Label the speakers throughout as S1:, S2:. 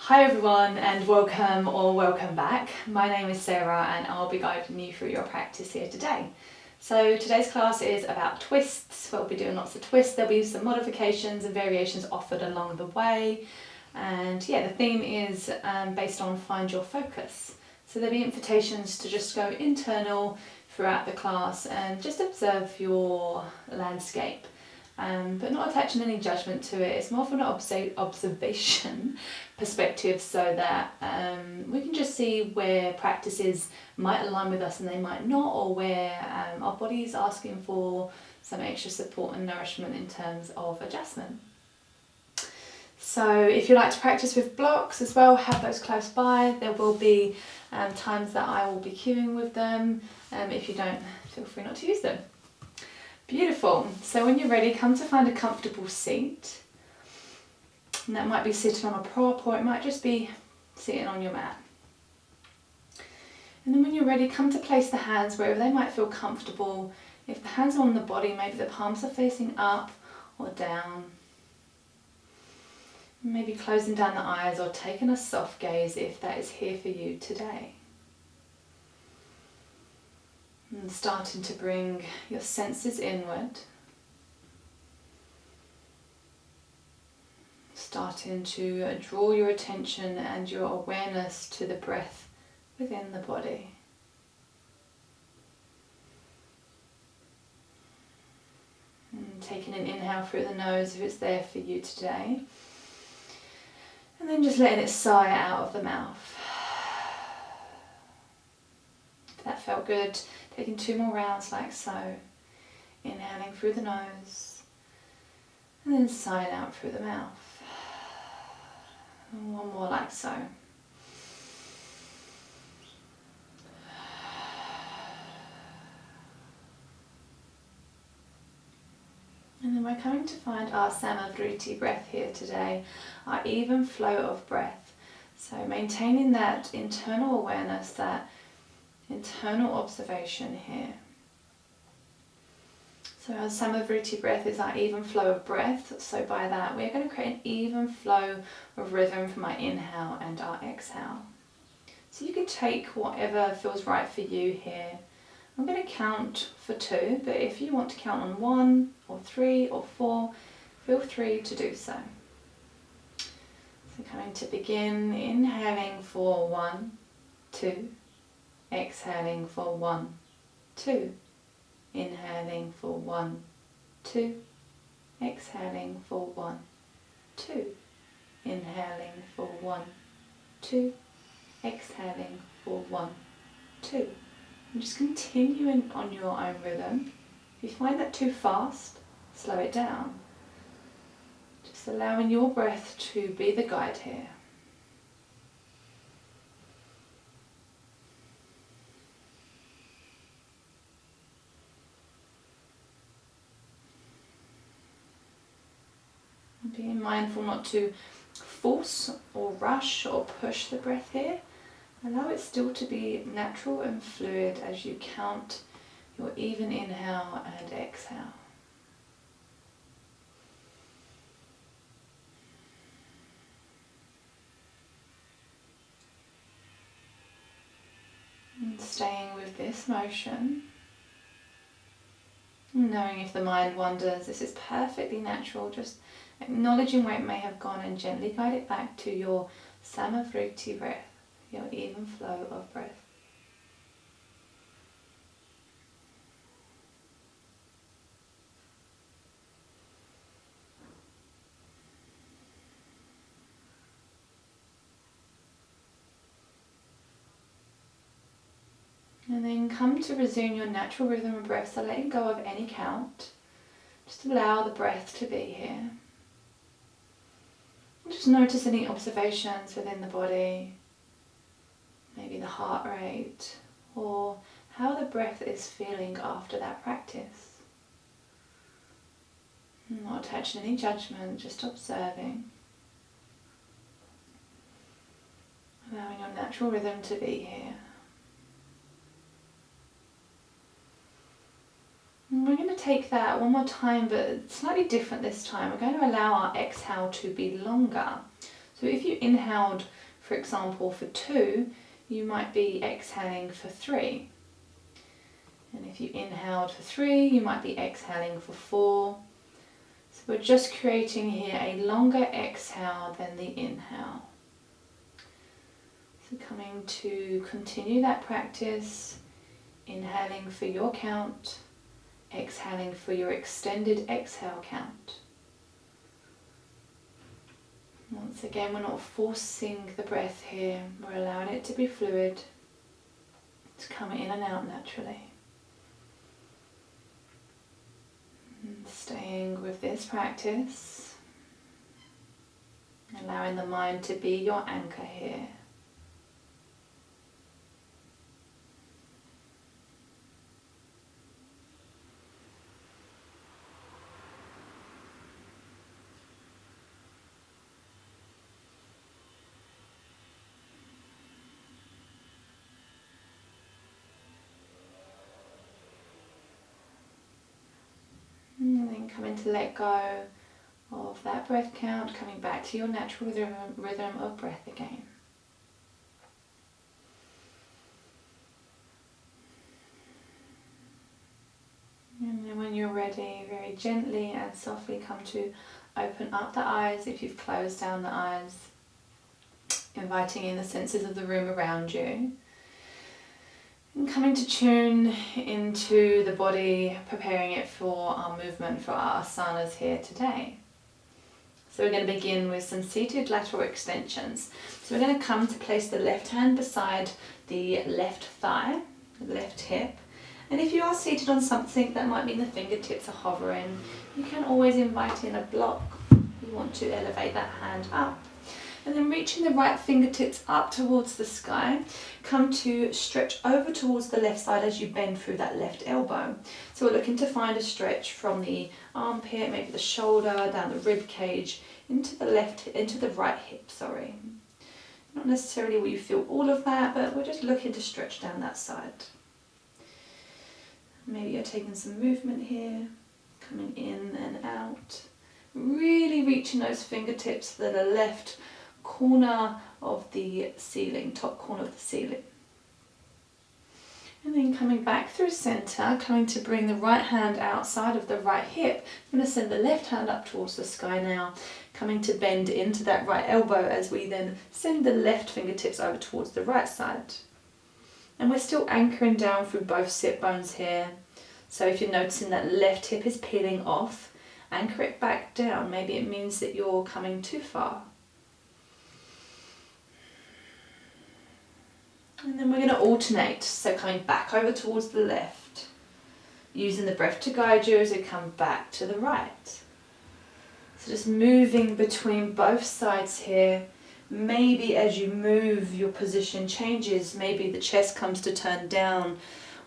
S1: Hi everyone and welcome or welcome back. My name is Sarah and I'll be guiding you through your practice here today. So today's class is about twists. We'll be doing lots of twists. There'll be some modifications and variations offered along the way. And yeah, the theme is based on find your focus. So there'll be invitations to just go internal throughout the class and just observe your landscape. But not attaching any judgment to it. It's more from an observation perspective, so that we can just see where practices might align with us and they might not, or where our body is asking for some extra support and nourishment in terms of adjustment. So if you like to practice with blocks as well, have those close by. There will be times that I will be cueing with them. If you don't, feel free not to use them. Beautiful. So when you're ready, come to find a comfortable seat. And that might be sitting on a prop, or it might just be sitting on your mat. And then when you're ready, come to place the hands wherever they might feel comfortable. If the hands are on the body, maybe the palms are facing up or down. Maybe closing down the eyes or taking a soft gaze if that is here for you today. And starting to bring your senses inward. Starting to draw your attention and your awareness to the breath within the body. And taking an inhale through the nose if it's there for you today. And then just letting it sigh out of the mouth. If that felt good, taking 2 more rounds like so. Inhaling through the nose and then sighing out through the mouth. And 1 more like so. And then we're coming to find our Samavriti breath here today, our even flow of breath. So maintaining that internal awareness, that internal observation here. So our Samavriti breath is our even flow of breath. So by that we're going to create an even flow of rhythm from our inhale and our exhale. So you can take whatever feels right for you here. I'm going to count for 2, but if you want to count on 1 or 3 or 4, feel free to do so. So coming to begin, inhaling for 1, 2, exhaling for 1, 2. Inhaling for 1, 2, exhaling for 1, 2, inhaling for 1, 2, exhaling for 1, 2. And just continuing on your own rhythm. If you find that too fast, slow it down. Just allowing your breath to be the guide here. Being mindful not to force or rush or push the breath here. Allow it still to be natural and fluid as you count your even inhale and exhale. And staying with this motion. Knowing if the mind wanders, this is perfectly natural. Just acknowledging where it may have gone and gently guide it back to your Samavriti breath, your even flow of breath. And then come to resume your natural rhythm of breath, so letting go of any count. Just allow the breath to be here. Just notice any observations within the body, maybe the heart rate, or how the breath is feeling after that practice. Not attaching any judgment, just observing. Allowing your natural rhythm to be here. And we're going to take that 1 more time, but slightly different this time. We're going to allow our exhale to be longer. So if you inhaled, for example, for 2, you might be exhaling for 3. And if you inhaled for 3, you might be exhaling for 4. So we're just creating here a longer exhale than the inhale. So coming to continue that practice, inhaling for your count, exhaling for your extended exhale count. Once again, we're not forcing the breath here, we're allowing it to be fluid, to come in and out naturally. And staying with this practice, allowing the mind to be your anchor here. And then coming to let go of that breath count, coming back to your natural rhythm of breath again. And then when you're ready, very gently and softly come to open up the eyes if you've closed down the eyes, inviting in the senses of the room around you. And coming to tune into the body, preparing it for our movement, for our asanas here today. So we're going to begin with some seated lateral extensions. So we're going to come to place the left hand beside the left thigh, the left hip. And if you are seated on something, that might mean the fingertips are hovering. You can always invite in a block. You want to elevate that hand up. And then reaching the right fingertips up towards the sky, come to stretch over towards the left side as you bend through that left elbow. So we're looking to find a stretch from the armpit, maybe the shoulder, down the rib cage, into the right hip, sorry. Not necessarily will you feel all of that, but we're just looking to stretch down that side. Maybe you're taking some movement here, coming in and out. Really reaching those fingertips to the left corner of the ceiling, top corner of the ceiling. And then coming back through center, coming to bring the right hand outside of the right hip. I'm going to send the left hand up towards the sky now, coming to bend into that right elbow as we then send the left fingertips over towards the right side. And we're still anchoring down through both sit bones here. So if you're noticing that left hip is peeling off, anchor it back down. Maybe it means that you're coming too far. And then we're going to alternate, so coming back over towards the left, using the breath to guide you as we come back to the right. So just moving between both sides here. Maybe as you move, your position changes. Maybe the chest comes to turn down,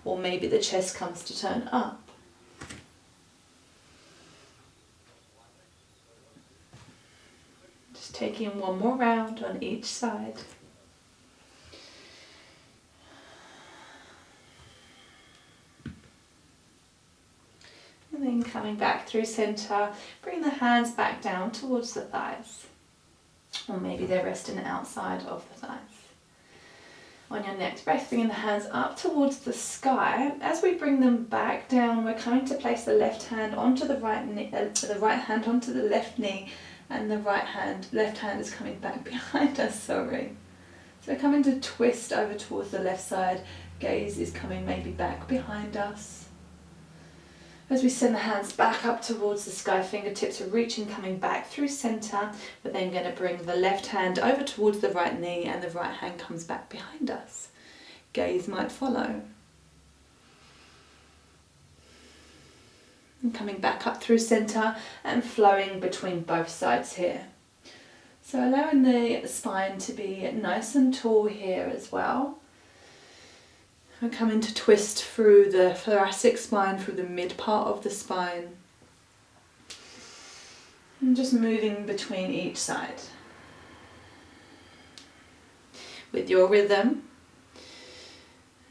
S1: or maybe the chest comes to turn up. Just taking one more round on each side. And then coming back through center, bring the hands back down towards the thighs. Or maybe they're resting outside of the thighs. On your next breath, bringing the hands up towards the sky. As we bring them back down, we're coming to place the left hand onto the right knee, the right hand onto the left knee, and the left hand is coming back behind us, sorry. So we're coming to twist over towards the left side. Gaze is coming maybe back behind us. As we send the hands back up towards the sky, fingertips are reaching, coming back through center. We're then going to bring the left hand over towards the right knee and the right hand comes back behind us. Gaze might follow. And coming back up through center and flowing between both sides here. So allowing the spine to be nice and tall here as well. We're coming to twist through the thoracic spine, through the mid part of the spine. And just moving between each side. With your rhythm.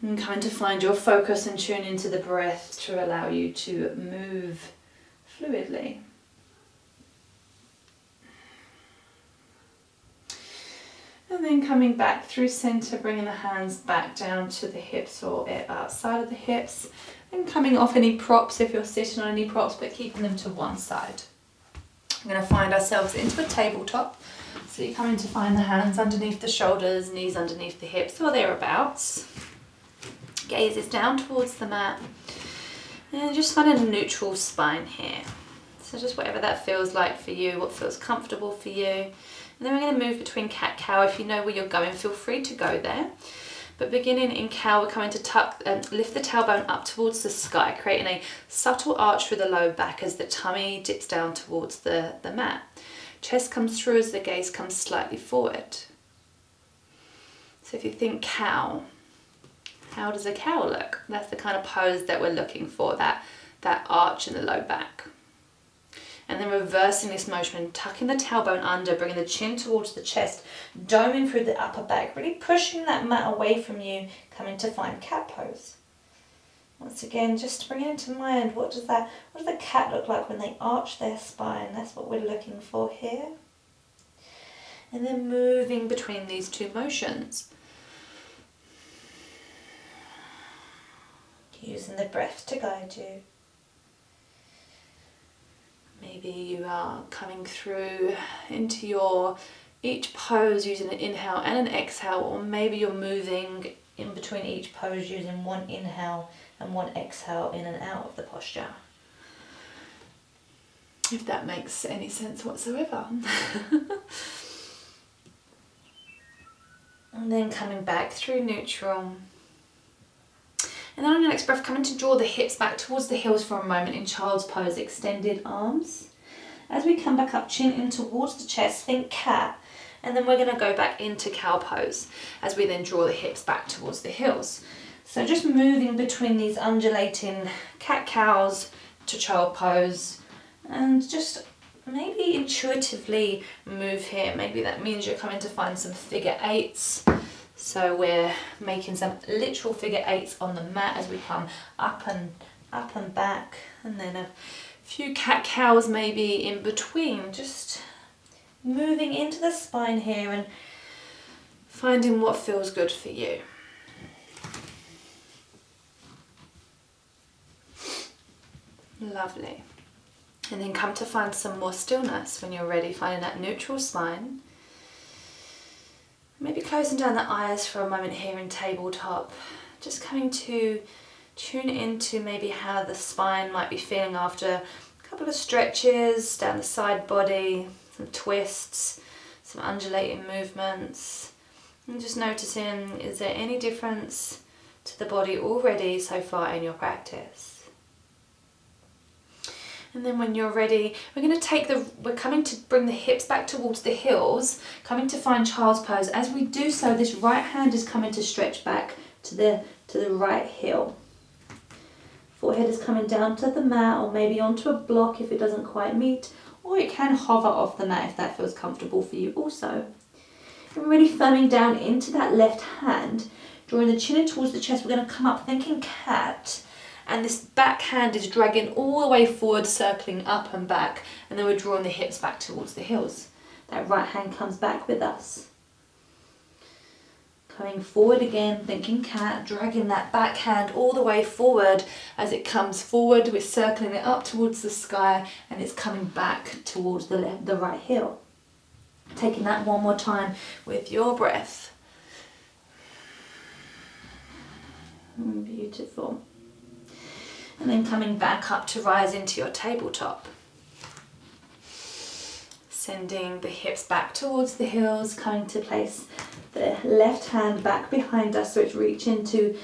S1: And kind of find your focus and tune into the breath to allow you to move fluidly. And then coming back through center, bringing the hands back down to the hips or outside of the hips. And coming off any props if you're sitting on any props, but keeping them to one side. We're going to find ourselves into a tabletop. So you're coming to find the hands underneath the shoulders, knees underneath the hips or thereabouts. Gaze is down towards the mat. And just find a neutral spine here. So just whatever that feels like for you, what feels comfortable for you. And then we're going to move between cat-cow. If you know where you're going, feel free to go there. But beginning in cow, we're coming to lift the tailbone up towards the sky, creating a subtle arch through the lower back as the tummy dips down towards the mat. Chest comes through as the gaze comes slightly forward. So if you think cow, how does a cow look? That's the kind of pose that we're looking for, that arch in the low back. And then reversing this motion, tucking the tailbone under, bringing the chin towards the chest, doming through the upper back, really pushing that mat away from you, coming to find cat pose. Once again, just bring it into mind, what does the cat look like when they arch their spine? That's what we're looking for here. And then moving between these two motions. Using the breath to guide you. Maybe you are coming through into each pose using an inhale and an exhale, or maybe you're moving in between each pose using one inhale and one exhale in and out of the posture. If that makes any sense whatsoever. And then coming back through neutral. And then on your next breath, coming to draw the hips back towards the heels for a moment in child's pose, extended arms. As we come back up, chin in towards the chest, think cat. And then we're going to go back into cow pose as we then draw the hips back towards the heels. So just moving between these undulating cat-cows to child pose. And just maybe intuitively move here. Maybe that means you're coming to find some figure eights. So we're making some literal figure eights on the mat as we come up and back, and then a few cat-cows maybe in between, just moving into the spine here and finding what feels good for you. Lovely. And then come to find some more stillness when you're ready, finding that neutral spine. Maybe closing down the eyes for a moment here in tabletop. Just coming to tune into maybe how the spine might be feeling after a couple of stretches down the side body, some twists, some undulating movements. And just noticing, is there any difference to the body already so far in your practice? And then when you're ready, we're coming to bring the hips back towards the heels, coming to find child's pose. As we do so, this right hand is coming to stretch back to the right heel. Forehead is coming down to the mat, or maybe onto a block if it doesn't quite meet, or you can hover off the mat if that feels comfortable for you also. And really firming down into that left hand, drawing the chin in towards the chest. We're going to come up thinking cat. And this back hand is dragging all the way forward, circling up and back. And then we're drawing the hips back towards the heels. That right hand comes back with us. Coming forward again, thinking cat, dragging that back hand all the way forward. As it comes forward, we're circling it up towards the sky, and it's coming back towards the right heel. Taking that one more time with your breath. Beautiful. And then coming back up to rise into your tabletop. Sending the hips back towards the heels, coming to place the left hand back behind us so it's reaching to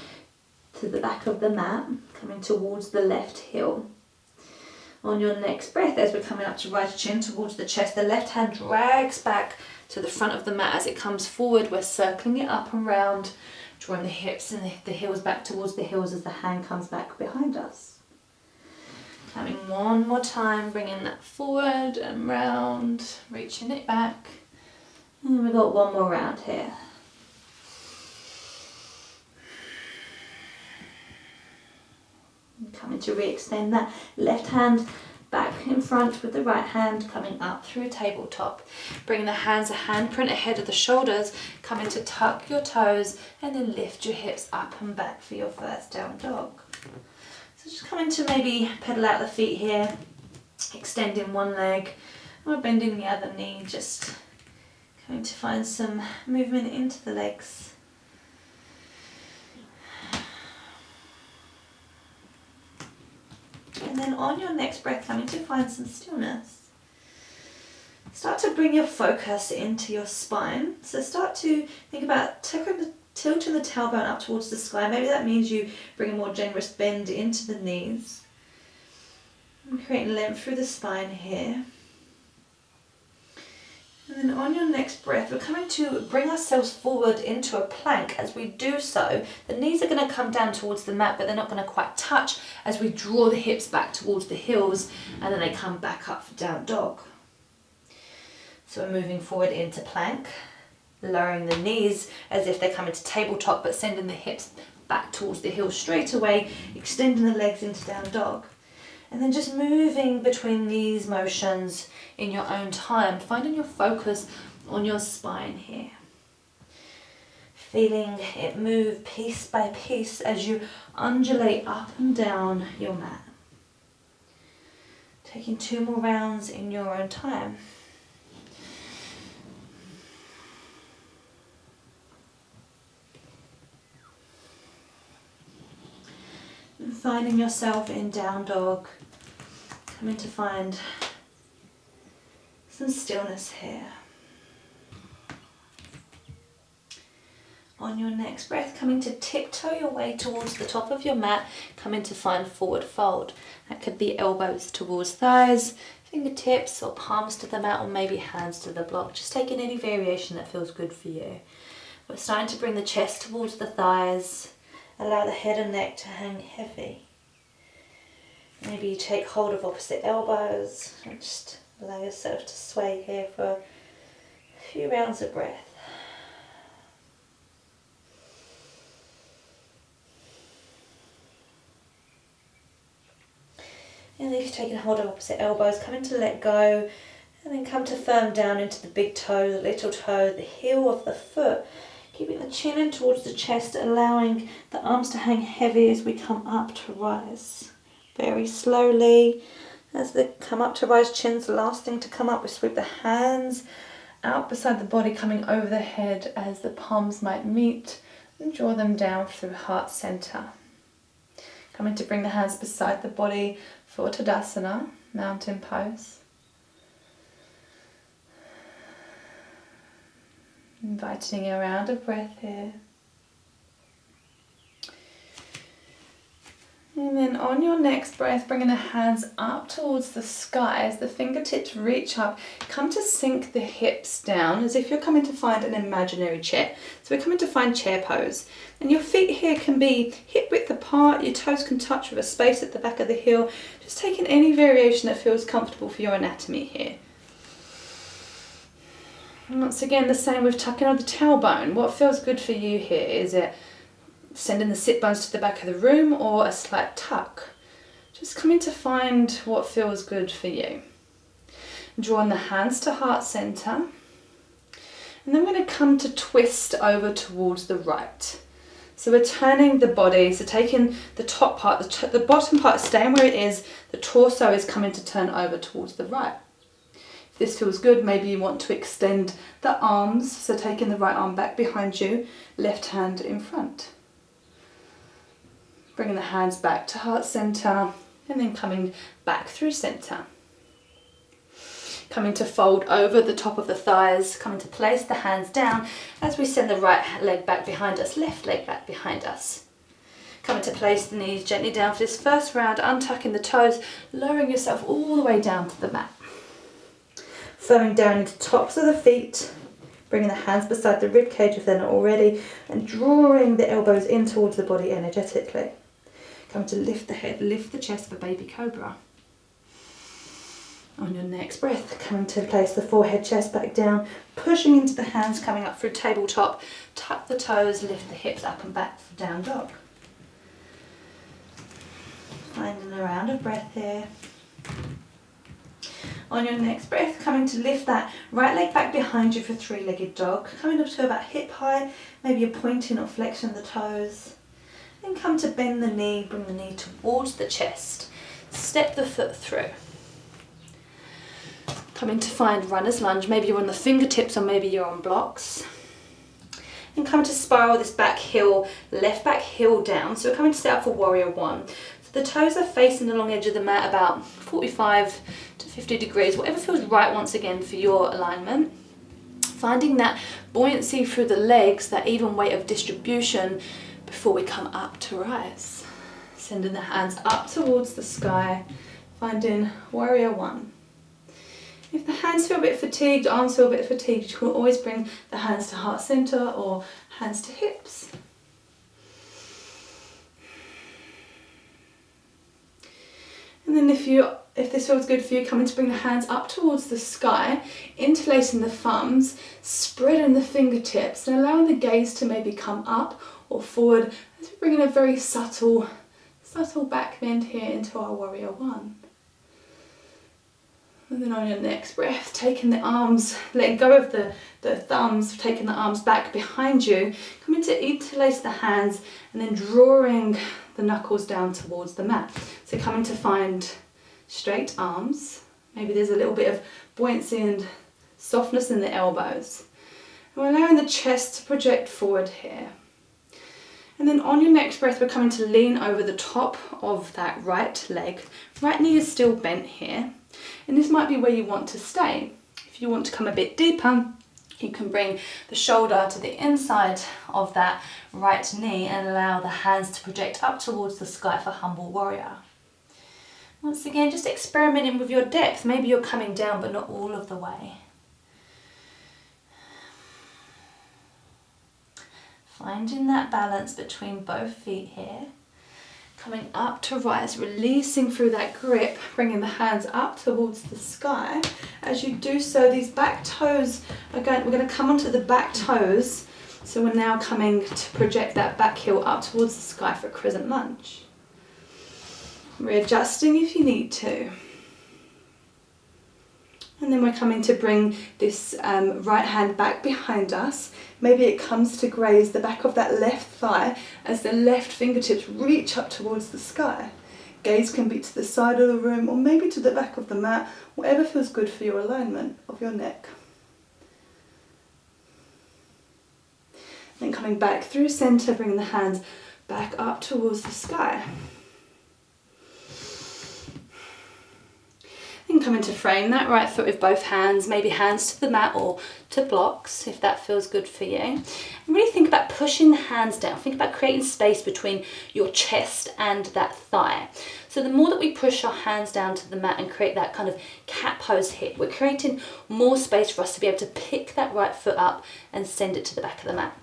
S1: the back of the mat, coming towards the left heel. On your next breath, as we're coming up to right chin towards the chest, the left hand drags back to the front of the mat. As it comes forward, we're circling it up and round, drawing the hips and the heels back towards the heels as the hand comes back behind us. Coming one more time, bringing that forward and round, reaching it back. And we've got one more round here. Coming to re-extend that left hand back in front with the right hand, coming up through tabletop. Bring the hands a handprint ahead of the shoulders, coming to tuck your toes and then lift your hips up and back for your first down dog. So just coming to maybe pedal out the feet here, extending one leg or bending the other knee, just going to find some movement into the legs. And then on your next breath, coming to find some stillness. Start to bring your focus into your spine. So start to think about tilting the tailbone up towards the sky. Maybe that means you bring a more generous bend into the knees. And creating length through the spine here. And then on your next breath, we're coming to bring ourselves forward into a plank. As we do so, the knees are going to come down towards the mat, but they're not going to quite touch as we draw the hips back towards the heels, and then they come back up for down dog. So we're moving forward into plank, lowering the knees as if they're coming to tabletop, but sending the hips back towards the heels straight away, extending the legs into down dog. And then just moving between these motions in your own time, finding your focus on your spine here. Feeling it move piece by piece as you undulate up and down your mat. Taking 2 more rounds in your own time. And finding yourself in down dog. Coming to find some stillness here. On your next breath, coming to tiptoe your way towards the top of your mat, coming to find forward fold. That could be elbows towards thighs, fingertips or palms to the mat, or maybe hands to the block. Just taking any variation that feels good for you. We're starting to bring the chest towards the thighs. Allow the head and neck to hang heavy. Maybe you take hold of opposite elbows and just allow yourself to sway here for a few rounds of breath. And if you've taken hold of opposite elbows, coming to let go and then come to firm down into the big toe, the little toe, the heel of the foot. Keeping the chin in towards the chest, allowing the arms to hang heavy as we come up to rise. Very slowly, as they come up to rise, chin's the last thing to come up. We sweep the hands out beside the body, coming over the head as the palms might meet, and draw them down through heart center. Coming to bring the hands beside the body for Tadasana, mountain pose. Inviting a round of breath here. And then on your next breath, bringing the hands up towards the sky as the fingertips reach up, come to sink the hips down as if you're coming to find an imaginary chair. So we're coming to find chair pose. And your feet here can be hip width apart, your toes can touch with a space at the back of the heel. Just taking any variation that feels comfortable for your anatomy here. And once again, the same with tucking on the tailbone. What feels good for you here? Is it sending the sit bones to the back of the room or a slight tuck? Just coming to find what feels good for you. Drawing the hands to heart center. And then we're going to come to twist over towards the right. So we're turning the body, so taking the top part, the bottom part staying where it is, the torso is coming to turn over towards the right. If this feels good, maybe you want to extend the arms, so taking the right arm back behind you, left hand in front. Bringing the hands back to heart center and then coming back through center. Coming to fold over the top of the thighs, coming to place the hands down as we send the right leg back behind us, left leg back behind us. Coming to place the knees gently down for this first round, untucking the toes, lowering yourself all the way down to the mat. Firming down into tops of the feet, bringing the hands beside the rib cage if they're not already, and drawing the elbows in towards the body energetically. Coming to lift the head, lift the chest for baby cobra. On your next breath, coming to place the forehead, chest back down, pushing into the hands, coming up through tabletop, tuck the toes, lift the hips up and back for down dog. Finding a round of breath here. On your next breath, coming to lift that right leg back behind you for three-legged dog. Coming up to about hip height, maybe a pointing or flexion of the toes. Then come to bend the knee, bring the knee towards the chest. Step the foot through. Coming to find runner's lunge. Maybe you're on the fingertips or maybe you're on blocks. And come to spiral this back heel, left back heel down. So we're coming to set up for warrior one. So the toes are facing the long edge of the mat about 45 to 50 degrees, whatever feels right once again for your alignment. Finding that buoyancy through the legs, that even weight of distribution before we come up to rise. Sending the hands up towards the sky, finding warrior one. If the hands feel a bit fatigued, arms feel a bit fatigued, you can always bring the hands to heart center or hands to hips. And then if this feels good for you, coming to bring the hands up towards the sky, interlacing the thumbs, spreading the fingertips and allowing the gaze to maybe come up or forward as we bring in a very subtle back bend here into our warrior one. And then on your next breath, taking the arms, letting go of the thumbs, taking the arms back behind you, coming to interlace the hands and then drawing the knuckles down towards the mat. So coming to find straight arms, maybe there's a little bit of buoyancy and softness in the elbows. And we're allowing the chest to project forward here. And then on your next breath, we're coming to lean over the top of that right leg. Right knee is still bent here. And this might be where you want to stay. If you want to come a bit deeper, you can bring the shoulder to the inside of that right knee and allow the hands to project up towards the sky for humble warrior. Once again, just experimenting with your depth. Maybe you're coming down, but not all of the way. Finding that balance between both feet here. Coming up to rise, releasing through that grip, bringing the hands up towards the sky. As you do so, these back toes, we're going to come onto the back toes. So we're now coming to project that back heel up towards the sky for a crescent lunge. Readjusting if you need to. And then we're coming to bring this right hand back behind us. Maybe it comes to graze the back of that left thigh as the left fingertips reach up towards the sky. Gaze can be to the side of the room or maybe to the back of the mat, whatever feels good for your alignment of your neck. Then coming back through center, bringing the hands back up towards the sky. Then come into frame that right foot with both hands, maybe hands to the mat or to blocks if that feels good for you. And really think about pushing the hands down. Think about creating space between your chest and that thigh. So the more that we push our hands down to the mat and create that kind of cat pose hip, we're creating more space for us to be able to pick that right foot up and send it to the back of the mat.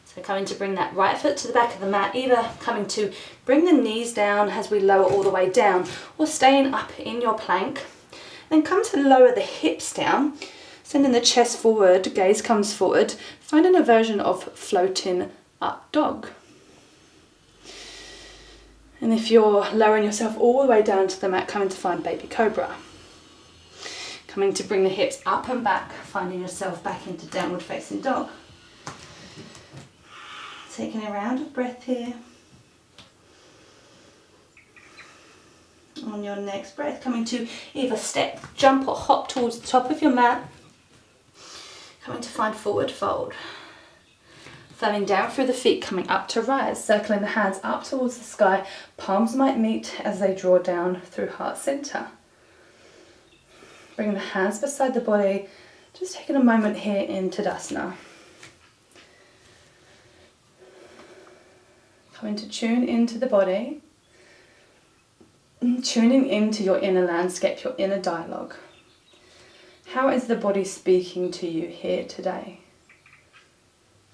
S1: So coming to bring that right foot to the back of the mat, either coming to bring the knees down as we lower all the way down, or staying up in your plank. Then come to lower the hips down, sending the chest forward, gaze comes forward, finding a version of floating up dog. And if you're lowering yourself all the way down to the mat, coming to find baby cobra. Coming to bring the hips up and back, finding yourself back into downward facing dog. Taking a round of breath here. On your next breath, coming to either step, jump or hop towards the top of your mat. Coming to find forward fold. Firming down through the feet, coming up to rise, circling the hands up towards the sky. Palms might meet as they draw down through heart center. Bringing the hands beside the body, just taking a moment here in Tadasana. Coming to tune into the body, tuning into your inner landscape, your inner dialogue. How is the body speaking to you here today?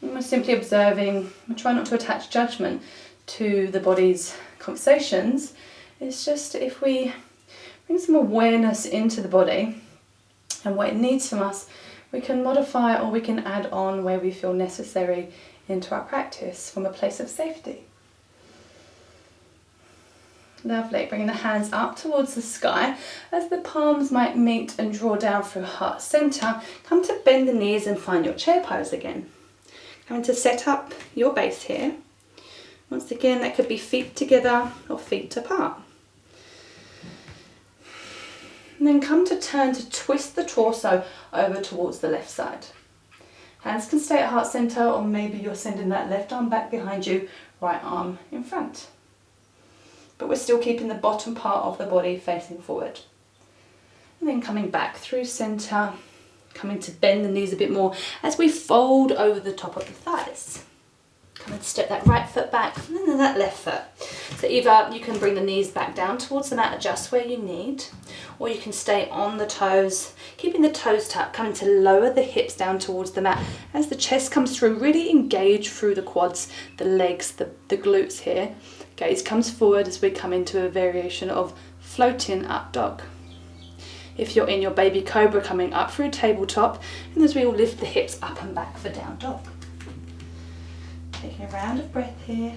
S1: And we're simply observing, we try not to attach judgment to the body's conversations. It's just if we bring some awareness into the body and what it needs from us, we can modify or we can add on where we feel necessary into our practice from a place of safety. Lovely. Bringing the hands up towards the sky as the palms might meet and draw down through heart center. Come to bend the knees and find your chair pose again. Coming to set up your base here. Once again, that could be feet together or feet apart. And then come to turn to twist the torso over towards the left side. Hands can stay at heart center, or maybe you're sending that left arm back behind you, right arm in front. But we're still keeping the bottom part of the body facing forward. And then coming back through center, coming to bend the knees a bit more as we fold over the top of the thighs. Come and step that right foot back and then that left foot. So either you can bring the knees back down towards the mat, adjust where you need, or you can stay on the toes, keeping the toes tucked, coming to lower the hips down towards the mat as the chest comes through, really engage through the quads, the legs, the glutes here. Gaze comes forward as we come into a variation of floating up dog. If you're in your baby cobra, coming up through tabletop, and as we all lift the hips up and back for down dog. Taking a round of breath here.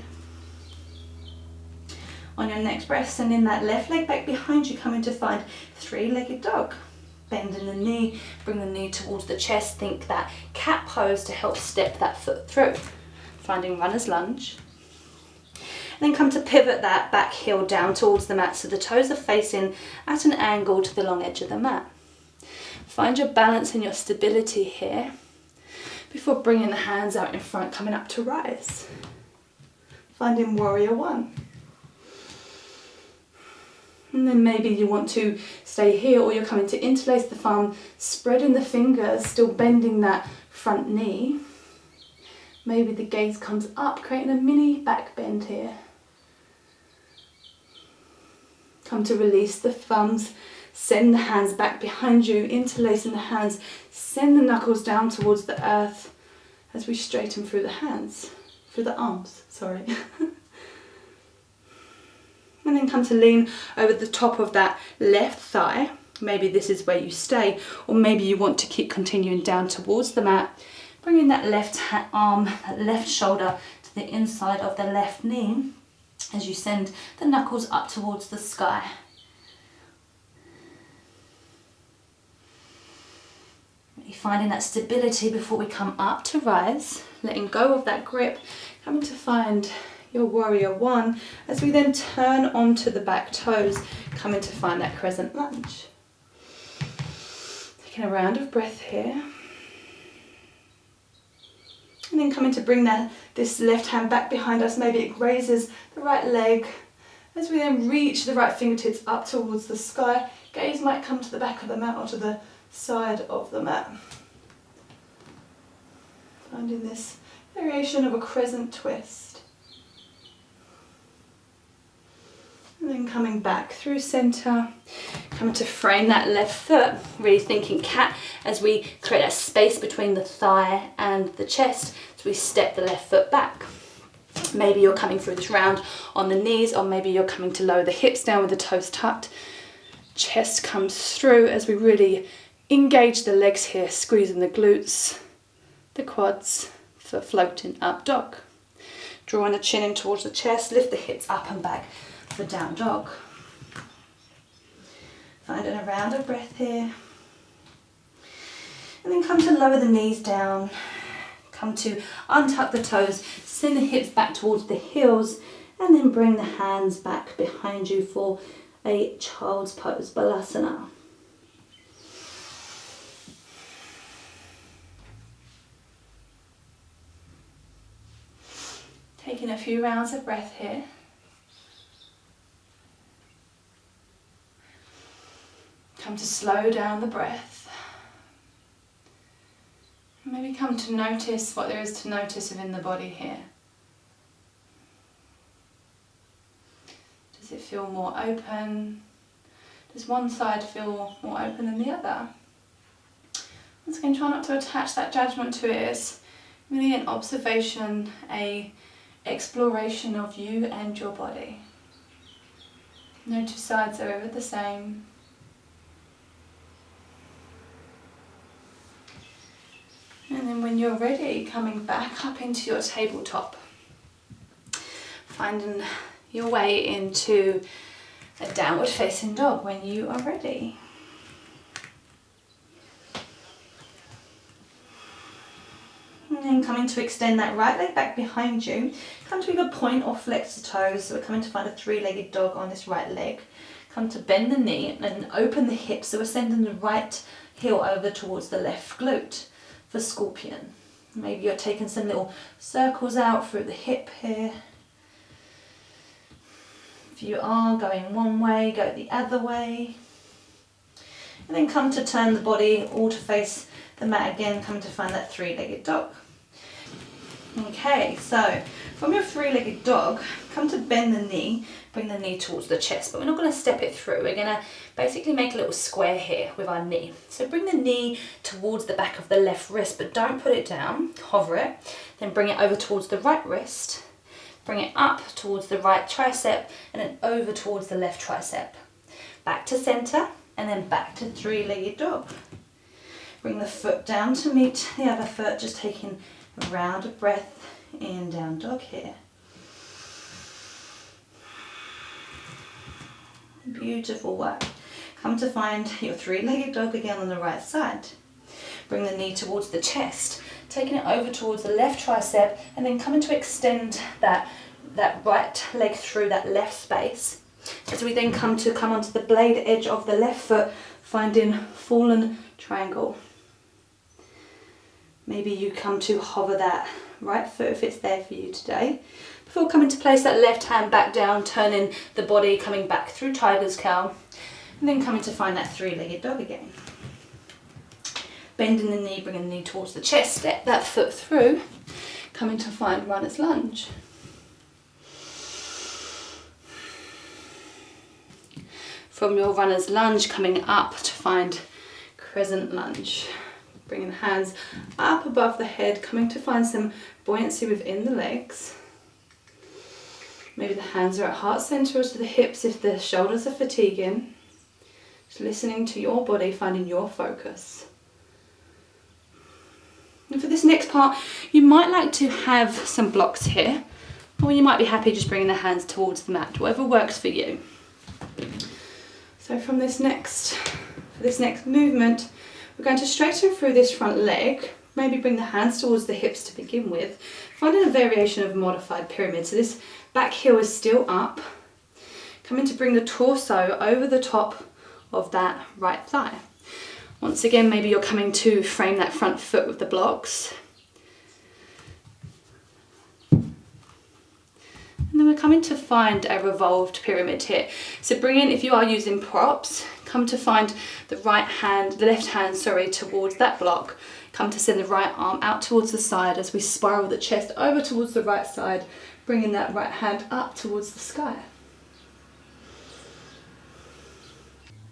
S1: On your next breath, sending that left leg back behind you, coming to find three-legged dog. Bending the knee, bring the knee towards the chest, think that cat pose to help step that foot through. Finding runner's lunge. And then come to pivot that back heel down towards the mat so the toes are facing at an angle to the long edge of the mat. Find your balance and your stability here before bringing the hands out in front, coming up to rise. Finding warrior one. And then maybe you want to stay here, or you're coming to interlace the thumb, spreading the fingers, still bending that front knee. Maybe the gaze comes up, creating a mini back bend here. Come to release the thumbs, send the hands back behind you, interlacing the hands, send the knuckles down towards the earth as we straighten through the arms, sorry. And then come to lean over the top of that left thigh. Maybe this is where you stay, or maybe you want to keep continuing down towards the mat. Bringing that left arm, that left shoulder to the inside of the left knee as you send the knuckles up towards the sky. Really finding that stability before we come up to rise, letting go of that grip, coming to find your warrior one as we then turn onto the back toes, coming to find that crescent lunge. Taking a round of breath here. And then coming to bring this left hand back behind us, maybe it grazes the right leg. As we then reach the right fingertips up towards the sky, gaze might come to the back of the mat or to the side of the mat. Finding this variation of a crescent twist. And then coming back through center, coming to frame that left foot, really thinking cat as we create that space between the thigh and the chest as we step the left foot back. Maybe you're coming through this round on the knees, or maybe you're coming to lower the hips down with the toes tucked. Chest comes through as we really engage the legs here, squeezing the glutes, the quads for floating up dog. Drawing the chin in towards the chest, lift the hips up and back for down dog. Finding a round of breath here. And then come to lower the knees down. Come to untuck the toes, send the hips back towards the heels, and then bring the hands back behind you for a child's pose, Balasana. Taking a few rounds of breath here. Come to slow down the breath. Maybe come to notice what there is to notice within the body here. Does it feel more open? Does one side feel more open than the other? Once again, try not to attach that judgment to it. It's really an observation, an exploration of you and your body. No two sides are ever the same. And then when you're ready, coming back up into your tabletop. Finding your way into a downward facing dog when you are ready. And then coming to extend that right leg back behind you. Come to either point or flex the toes. So we're coming to find a three-legged dog on this right leg. Come to bend the knee and open the hips. So we're sending the right heel over towards the left glute for scorpion. Maybe you're taking some little circles out through the hip here. If you are going one way, go the other way. And then come to turn the body all to face the mat again, come to find that three-legged dog. Okay, so from your three-legged dog, come to bend the knee, bring the knee towards the chest, but we're not going to step it through. We're going to basically make a little square here with our knee. So bring the knee towards the back of the left wrist, but don't put it down, hover it, then bring it over towards the right wrist, bring it up towards the right tricep, and then over towards the left tricep. Back to center, and then back to three-legged dog. Bring the foot down to meet the other foot, just taking a round of breath in down dog here. Beautiful work. Come to find your three-legged dog again on the right side. Bring the knee towards the chest, taking it over towards the left tricep, and then coming to extend that right leg through that left space. As we then come onto the blade edge of the left foot, finding fallen triangle. Maybe you come to hover that right foot if it's there for you today. Before coming to place that left hand back down, turning the body, coming back through tiger's cow, and then coming to find that three-legged dog again. Bending the knee, bringing the knee towards the chest, step that foot through, coming to find runner's lunge. From your runner's lunge, coming up to find crescent lunge. Bringing the hands up above the head, coming to find some buoyancy within the legs. Maybe the hands are at heart center or to the hips if the shoulders are fatiguing. Just listening to your body, finding your focus. And for this next part, you might like to have some blocks here, or you might be happy just bringing the hands towards the mat, whatever works for you. So from this next movement, we're going to straighten through this front leg, maybe bring the hands towards the hips to begin with, finding a variation of modified pyramid. So this back heel is still up, coming to bring the torso over the top of that right thigh. Once again, maybe you're coming to frame that front foot with the blocks. And then we're coming to find a revolved pyramid here. So bring in, if you are using props, come to find the left hand, towards that block. Come to send the right arm out towards the side as we spiral the chest over towards the right side, bringing that right hand up towards the sky.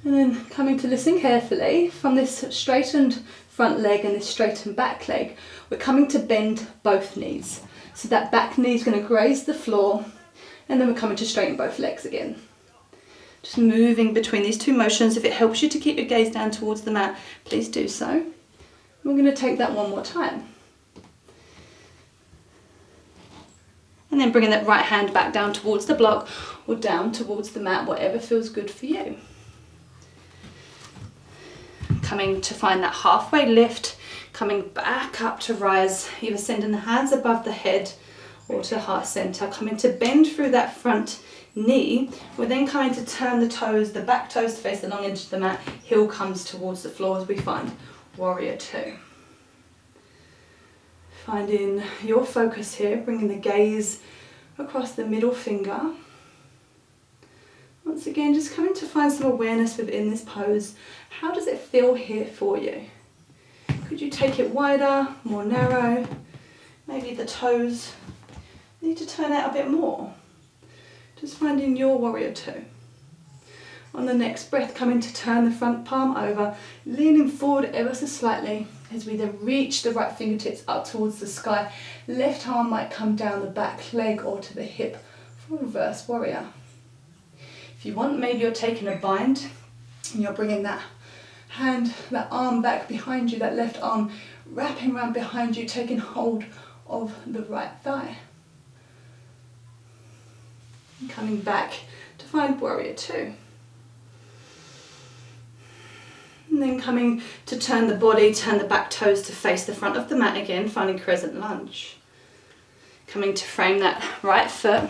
S1: And then coming to listen carefully, from this straightened front leg and this straightened back leg, we're coming to bend both knees. So that back knee is going to graze the floor, and then we're coming to straighten both legs again. Just moving between these two motions. If it helps you to keep your gaze down towards the mat, please do so. We're going to take that one more time. And then bringing that right hand back down towards the block or down towards the mat, whatever feels good for you. Coming to find that halfway lift, coming back up to rise, either sending the hands above the head or to heart center, coming to bend through that front knee. We're then coming to turn the toes, the back toes to face the long edge of the mat, heel comes towards the floor as we find warrior two. Finding your focus here, bringing the gaze across the middle finger. Once again, just coming to find some awareness within this pose. How does it feel here for you? Could you take it wider, more narrow? Maybe the toes need to turn out a bit more. Just finding your warrior two. On the next breath, coming to turn the front palm over, leaning forward ever so slightly as we then reach the right fingertips up towards the sky. Left arm might come down the back leg or to the hip for reverse warrior. If you want, maybe you're taking a bind and you're bringing that hand, that arm back behind you, that left arm wrapping around behind you, taking hold of the right thigh. And coming back to find warrior two. And then coming to turn the body, turn the back toes to face the front of the mat again, finding crescent lunge. Coming to frame that right foot,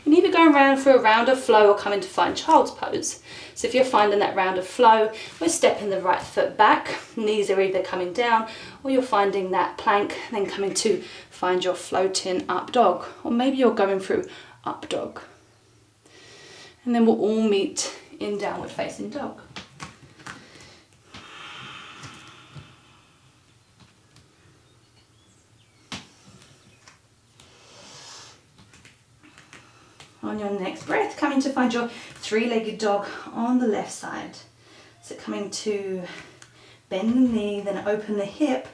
S1: and either going around for a round of flow or coming to find child's pose. So if you're finding that round of flow, we're stepping the right foot back, knees are either coming down, or you're finding that plank, then coming to find your floating up dog, or maybe you're going through up dog. And then we'll all meet in downward facing dog. On your next breath, coming to find your three-legged dog on the left side. So coming to bend the knee, then open the hip,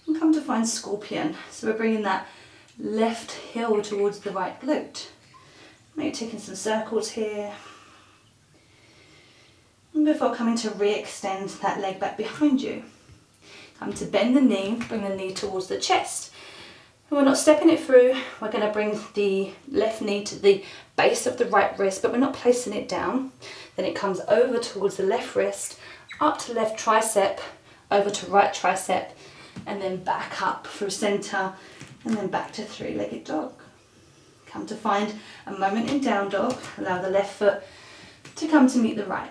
S1: and come to find scorpion. So we're bringing that left heel towards the right glute. Maybe taking some circles here. And before coming to re-extend that leg back behind you. Come to bend the knee, bring the knee towards the chest. And we're not stepping it through, we're going to bring the left knee to the base of the right wrist, but we're not placing it down. Then it comes over towards the left wrist, up to left tricep, over to right tricep, and then back up through center, and then back to three-legged dog. Come to find a moment in down dog, allow the left foot to come to meet the right.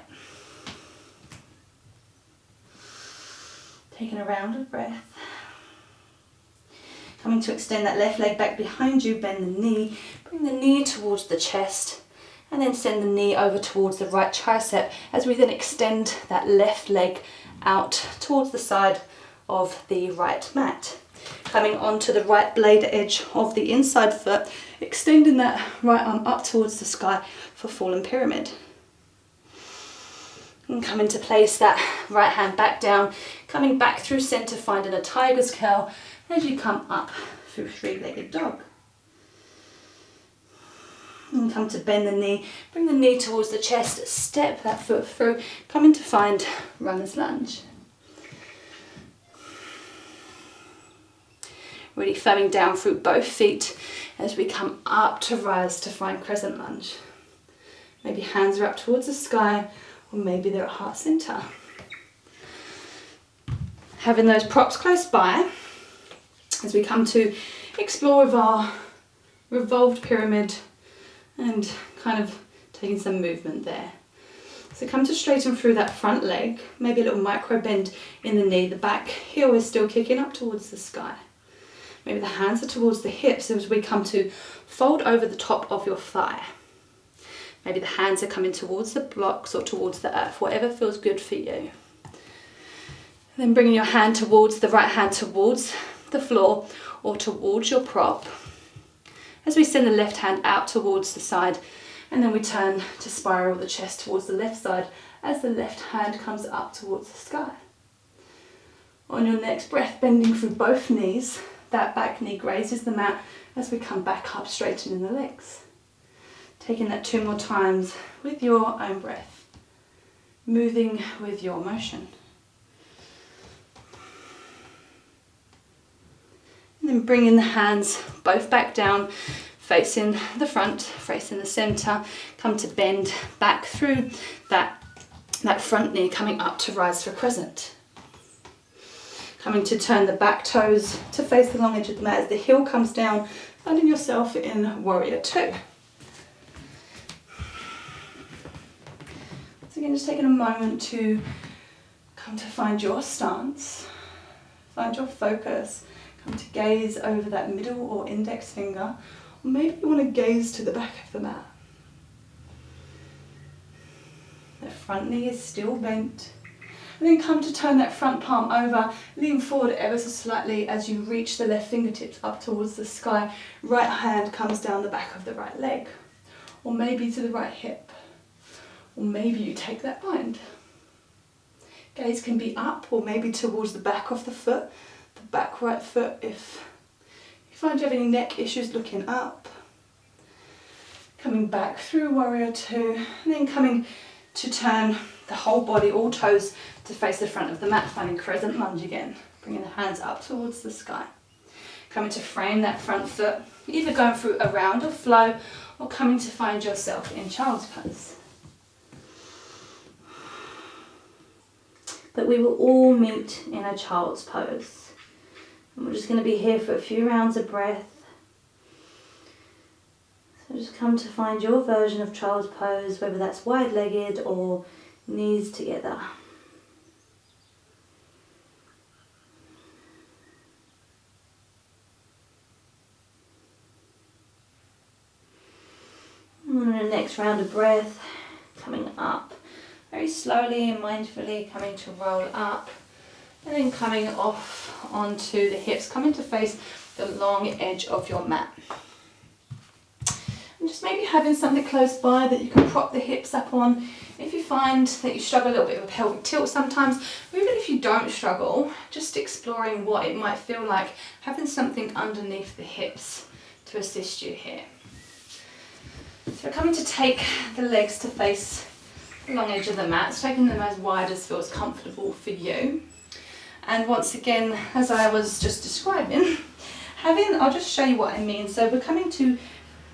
S1: Taking a round of breath. Coming to extend that left leg back behind you, bend the knee, bring the knee towards the chest, and then send the knee over towards the right tricep as we then extend that left leg out towards the side of the right mat. Coming onto the right blade edge of the inside foot, extending that right arm up towards the sky for fallen pyramid. And coming to place that right hand back down, coming back through center, finding a tiger's curl as you come up through three-legged dog. And come to bend the knee, bring the knee towards the chest, step that foot through, coming to find runner's lunge. Really firming down through both feet as we come up to rise to find crescent lunge. Maybe hands are up towards the sky, or maybe they're at heart center. Having those props close by, as we come to explore with our revolved pyramid and kind of taking some movement there. So come to straighten through that front leg, maybe a little micro bend in the knee, the back heel is still kicking up towards the sky. Maybe the hands are towards the hips as we come to fold over the top of your thigh. Maybe the hands are coming towards the blocks or towards the earth, whatever feels good for you. Then bringing your hand towards the right hand towards the floor or towards your prop as we send the left hand out towards the side, and then we turn to spiral the chest towards the left side as the left hand comes up towards the sky. On your next breath, bending through both knees, that back knee grazes the mat as we come back up, straightening the legs. Taking that 2 more times with your own breath, moving with your motion. And then bringing the hands both back down, facing the front, facing the center. Come to bend back through that front knee, coming up to rise for crescent. Coming to turn the back toes to face the long edge of the mat as the heel comes down, finding yourself in warrior two. So again, just taking a moment to come to find your stance, find your focus. Come to gaze over that middle or index finger, or maybe you want to gaze to the back of the mat. The front knee is still bent. And then come to turn that front palm over, lean forward ever so slightly as you reach the left fingertips up towards the sky. Right hand comes down the back of the right leg, or maybe to the right hip, or maybe you take that bind. Gaze can be up or maybe towards the back of the foot, the back right foot if you find you have any neck issues, looking up. Coming back through warrior two, and then coming to turn the whole body, all toes, to face the front of the mat, finding crescent lunge again. Bringing the hands up towards the sky. Coming to frame that front foot, either going through a round of flow or coming to find yourself in child's pose. but we will all meet in a child's pose. And we're just going to be here for a few rounds of breath. So just come to find your version of child's pose, whether that's wide-legged or knees together. And then the next round of breath, coming up very slowly and mindfully, coming to roll up, and then coming off onto the hips, coming to face the long edge of your mat. And just maybe having something close by that you can prop the hips up on. If you find that you struggle a little bit with a pelvic tilt sometimes, or even if you don't struggle, just exploring what it might feel like having something underneath the hips to assist you here. So we're coming to take the legs to face the long edge of the mat, taking them as wide as feels comfortable for you. And once again, as I was just describing, I'll just show you what I mean. So we're coming to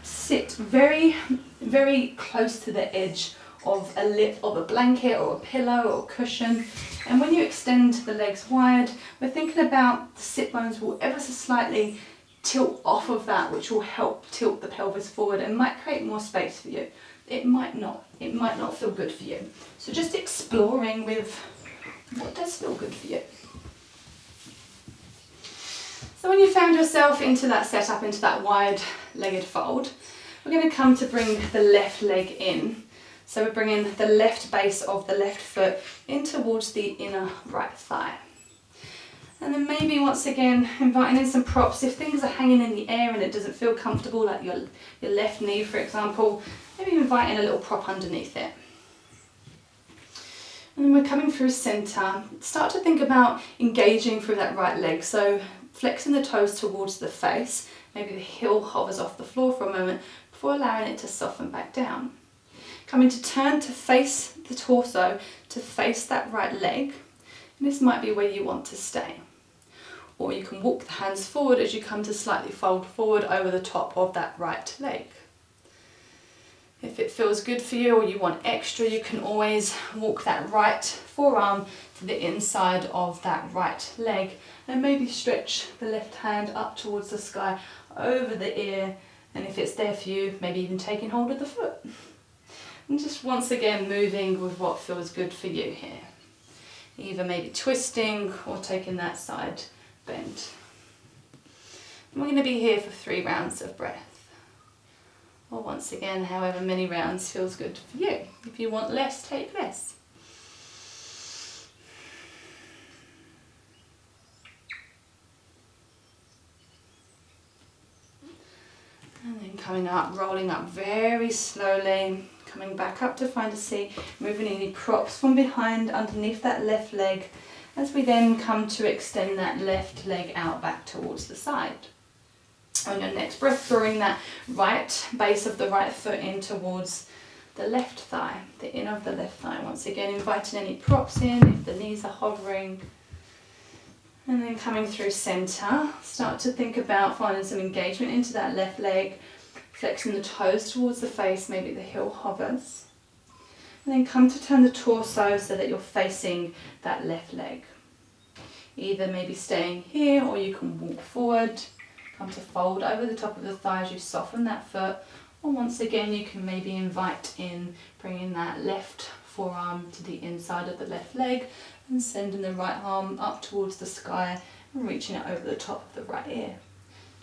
S1: sit very, very close to the edge of a lip of a blanket or a pillow or a cushion. And when you extend the legs wide, we're thinking about the sit bones will ever so slightly tilt off of that, which will help tilt the pelvis forward and might create more space for you. It might not feel good for you. So just exploring with what does feel good for you. So when you found yourself into that setup, into that wide-legged fold, we're going to come to bring the left leg in. So we're bringing the left base of the left foot in towards the inner right thigh. And then maybe once again inviting in some props. If things are hanging in the air and it doesn't feel comfortable, like your left knee for example, maybe inviting a little prop underneath it. And then we're coming through centre. Start to think about engaging through that right leg. So flexing the toes towards the face. Maybe the heel hovers off the floor for a moment before allowing it to soften back down. Coming to turn to face the torso, to face that right leg. And this might be where you want to stay. Or you can walk the hands forward as you come to slightly fold forward over the top of that right leg. If it feels good for you or you want extra, you can always walk that right forearm to the inside of that right leg and maybe stretch the left hand up towards the sky over the ear, and if it's there for you, maybe even taking hold of the foot. And just once again moving with what feels good for you here. Either maybe twisting or taking that side bend. And we're going to be here for 3 rounds of breath. Or once again, however many rounds feels good for you. If you want less, take less. And then coming up, rolling up very slowly, coming back up to find a seat, moving any props from behind underneath that left leg, as we then come to extend that left leg out back towards the side. On your next breath, drawing that right base of the right foot in towards the left thigh, the inner of the left thigh. Once again, inviting any props in if the knees are hovering. And then coming through centre, start to think about finding some engagement into that left leg, flexing the toes towards the face, maybe the heel hovers. And then come to turn the torso so that you're facing that left leg. Either maybe staying here or you can walk forward. Come to fold over the top of the thigh as you soften that foot. Or once again, you can maybe invite in bringing that left forearm to the inside of the left leg and sending the right arm up towards the sky and reaching it over the top of the right ear.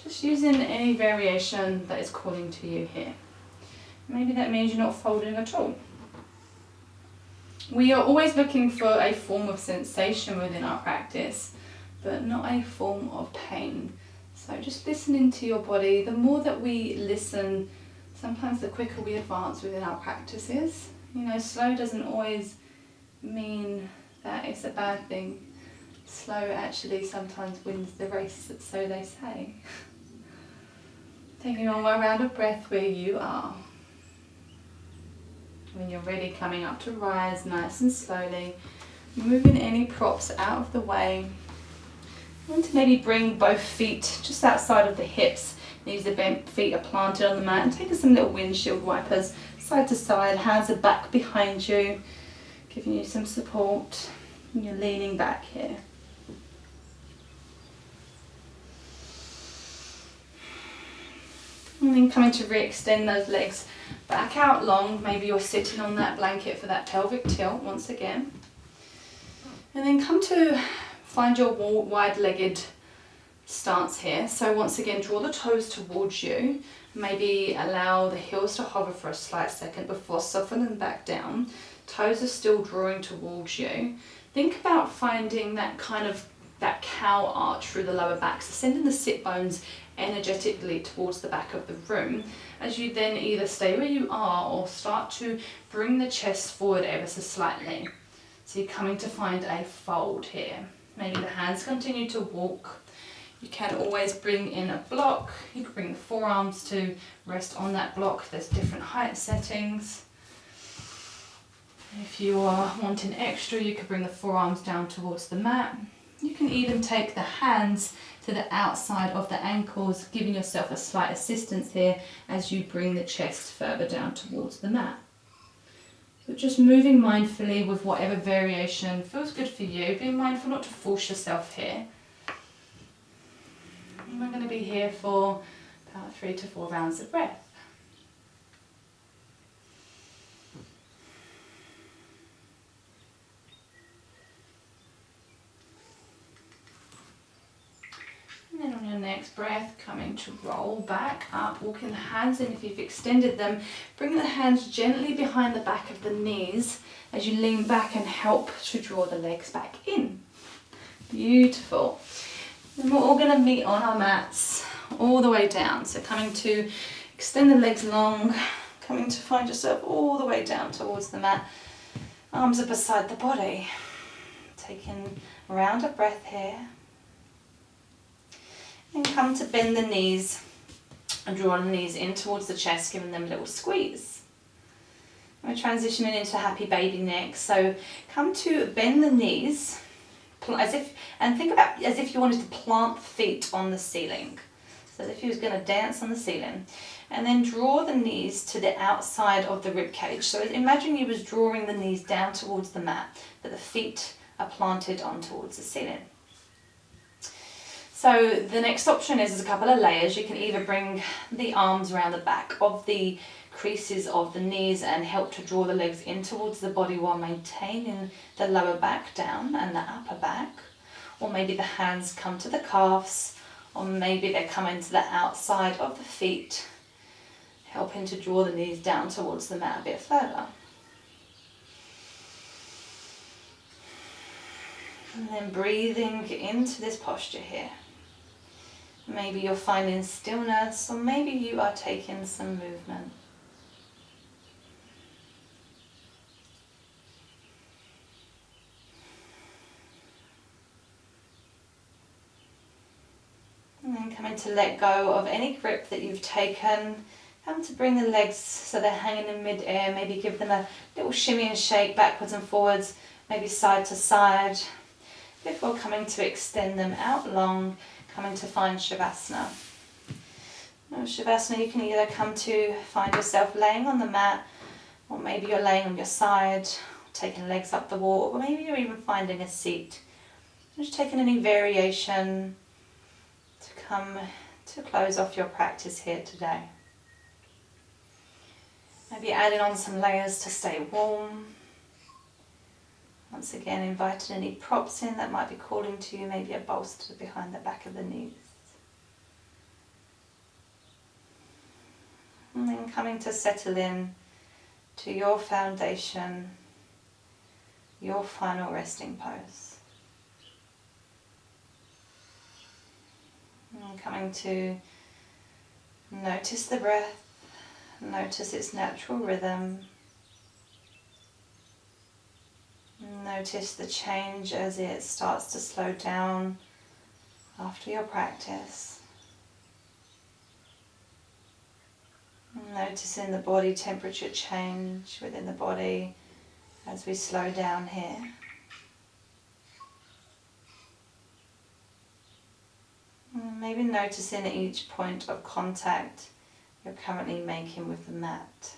S1: Just using any variation that is calling to you here. Maybe that means you're not folding at all. We are always looking for a form of sensation within our practice, but not a form of pain. So just listening to your body. The more that we listen, sometimes the quicker we advance within our practices. You know, slow doesn't always mean that it's a bad thing. Slow actually sometimes wins the race, so they say. Taking one more round of breath where you are. When you're ready, coming up to rise nice and slowly. Moving any props out of the way. You want to maybe bring both feet just outside of the hips. Knees the bent, feet are planted on the mat, and taking some little windshield wipers side to side. Hands are back behind you, giving you some support. And you're leaning back here. And then coming to re-extend those legs back out long. Maybe you're sitting on that blanket for that pelvic tilt once again. And then come to find your wide-legged stance here. So once again, draw the toes towards you. Maybe allow the heels to hover for a slight second before softening back down. Toes are still drawing towards you. Think about finding that that cow arch through the lower back, so sending the sit bones energetically towards the back of the room, as you then either stay where you are or start to bring the chest forward ever so slightly. So you're coming to find a fold here. Maybe the hands continue to walk. You can always bring in a block. You can bring the forearms to rest on that block. There's different height settings. If you are wanting extra, you could bring the forearms down towards the mat. You can even take the hands to the outside of the ankles, giving yourself a slight assistance here as you bring the chest further down towards the mat. But just moving mindfully with whatever variation feels good for you. Being mindful not to force yourself here. And we're going to be here for about 3 to 4 rounds of breath. And then on your next breath, coming to roll back up, walking the hands in if you've extended them. Bring the hands gently behind the back of the knees as you lean back and help to draw the legs back in. Beautiful. Then we're all going to meet on our mats all the way down. So coming to extend the legs long, coming to find yourself all the way down towards the mat. Arms are beside the body. Taking a round of breath here. And come to bend the knees and draw the knees in towards the chest, giving them a little squeeze. We're transitioning into happy baby neck. So come to bend the knees and think about as if you wanted to plant feet on the ceiling. So as if you was going to dance on the ceiling. And then draw the knees to the outside of the rib cage. So imagine you was drawing the knees down towards the mat, but the feet are planted on towards the ceiling. So the next option is a couple of layers. You can either bring the arms around the back of the creases of the knees and help to draw the legs in towards the body while maintaining the lower back down and the upper back. Or maybe the hands come to the calves, or maybe they're coming to the outside of the feet, helping to draw the knees down towards the mat a bit further. And then breathing into this posture here. Maybe you're finding stillness, or maybe you are taking some movement. And then coming to let go of any grip that you've taken. Come to bring the legs so they're hanging in mid-air. Maybe give them a little shimmy and shake backwards and forwards, maybe side to side, before coming to extend them out long. Coming to find Shavasana. Shavasana, you can either come to find yourself laying on the mat, or maybe you're laying on your side, taking legs up the wall, or maybe you're even finding a seat. Just taking any variation to come to close off your practice here today. Maybe adding on some layers to stay warm. Once again, inviting any props in that might be calling to you, maybe a bolster behind the back of the knees. And then coming to settle in to your foundation, your final resting pose. And coming to notice the breath, notice its natural rhythm. Notice the change as it starts to slow down after your practice. Noticing the body temperature change within the body as we slow down here. Maybe noticing at each point of contact you're currently making with the mat.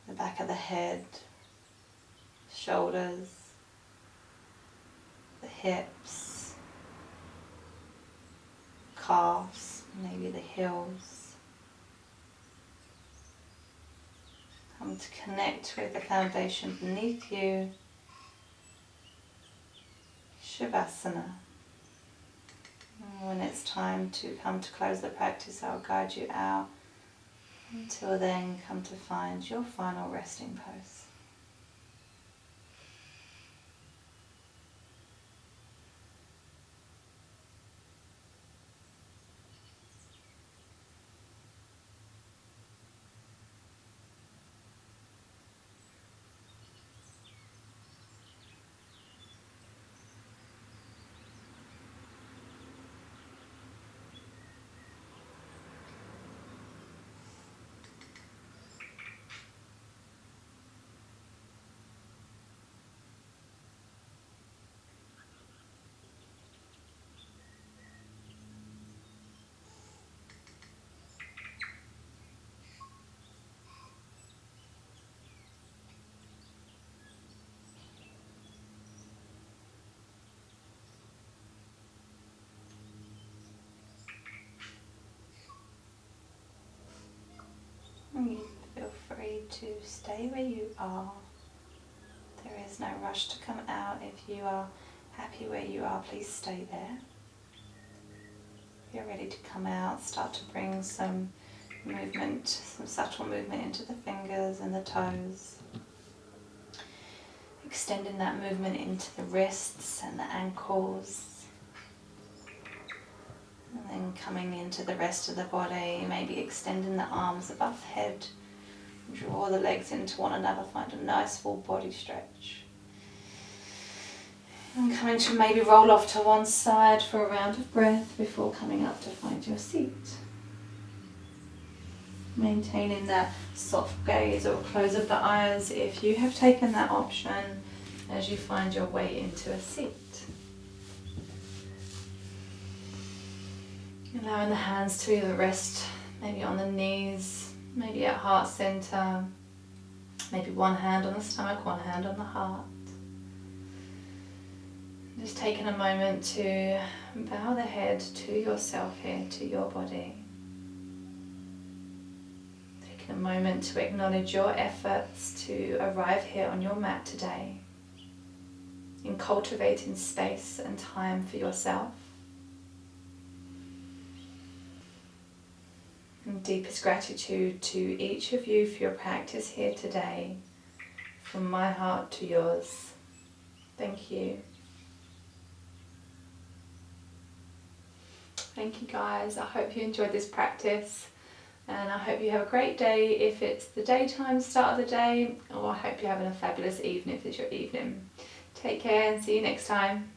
S1: The back of the head, shoulders, the hips, calves, maybe the heels. Come to connect with the foundation beneath you, Shavasana. And when it's time to come to close the practice, I'll guide you out. Until then, come to find your final resting pose. And you feel free to stay where you are. There is no rush to come out. If you are happy where you are, please stay there. If you're ready to come out, start to bring some movement, some subtle movement into the fingers and the toes. Extending that movement into the wrists and the ankles. And then coming into the rest of the body, maybe extending the arms above head. Draw the legs into one another, find a nice full body stretch. And coming to maybe roll off to one side for a round of breath before coming up to find your seat. Maintaining that soft gaze or close of the eyes if you have taken that option as you find your way into a seat. Allowing the hands to either rest maybe on the knees, maybe at heart center, maybe one hand on the stomach, one hand on the heart. Just taking a moment to bow the head to yourself here, to your body. Taking a moment to acknowledge your efforts to arrive here on your mat today, in cultivating space and time for yourself. And deepest gratitude to each of you for your practice here today, from my heart to yours. Thank you. Thank you guys. I hope you enjoyed this practice and I hope you have a great day if it's the daytime start of the day, or I hope you're having a fabulous evening if it's your evening. Take care and see you next time.